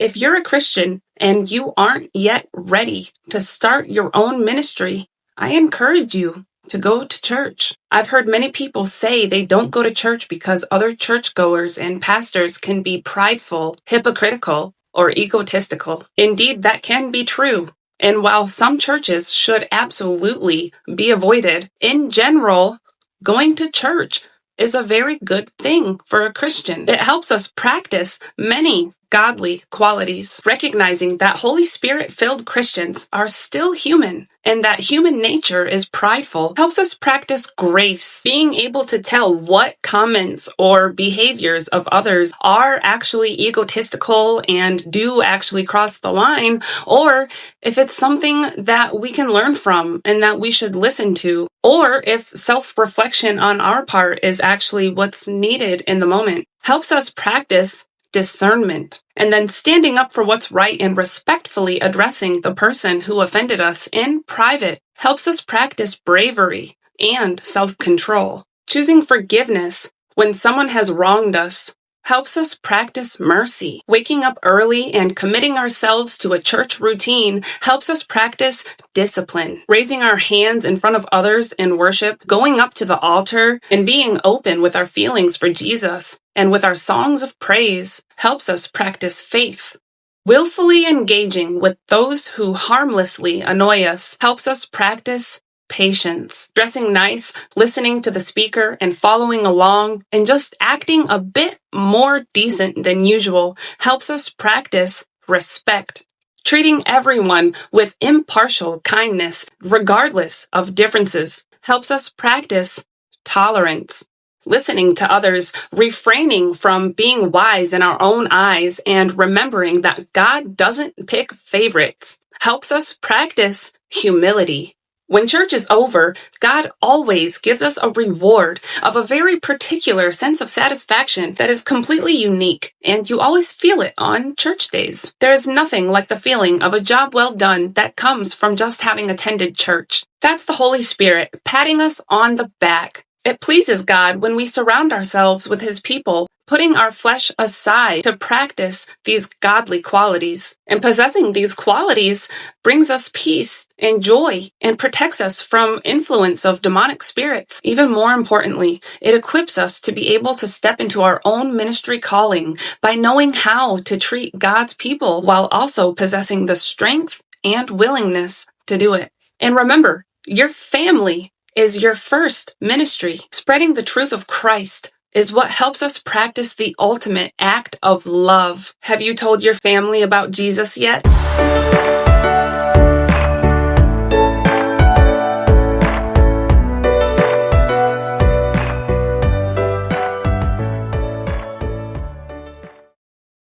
If you're a Christian and you aren't yet ready to start your own ministry, I encourage you to go to church. I've heard many people say they don't go to church because other churchgoers and pastors can be prideful, hypocritical, or egotistical. Indeed, that can be true. And while some churches should absolutely be avoided, in general, going to church is a very good thing for a Christian. It helps us practice many godly qualities, recognizing that Holy Spirit-filled Christians are still human and that human nature is prideful, helps us practice grace, being able to tell what comments or behaviors of others are actually egotistical and do actually cross the line, or if it's something that we can learn from and that we should listen to, or if self-reflection on our part is actually what's needed in the moment. Helps us practice discernment, and then standing up for what's right and respectfully addressing the person who offended us in private helps us practice bravery and self-control. Choosing forgiveness when someone has wronged us helps us practice mercy. Waking up early and committing ourselves to a church routine helps us practice discipline. Raising our hands in front of others in worship, going up to the altar, and being open with our feelings for Jesus and with our songs of praise helps us practice faith. Willfully engaging with those who harmlessly annoy us helps us practice patience. Dressing nice, listening to the speaker and following along, and just acting a bit more decent than usual helps us practice respect. Treating everyone with impartial kindness, regardless of differences, helps us practice tolerance. Listening to others, refraining from being wise in our own eyes, and remembering that God doesn't pick favorites helps us practice humility. When church is over, God always gives us a reward of a very particular sense of satisfaction that is completely unique, and you always feel it on church days. There is nothing like the feeling of a job well done that comes from just having attended church. That's the Holy Spirit patting us on the back. It pleases God when we surround ourselves with His people, putting our flesh aside to practice these godly qualities. And possessing these qualities brings us peace and joy and protects us from influence of demonic spirits. Even more importantly, it equips us to be able to step into our own ministry calling by knowing how to treat God's people while also possessing the strength and willingness to do it. And remember, your family is your first ministry. Spreading the truth of Christ is what helps us practice the ultimate act of love. Have you told your family about Jesus yet?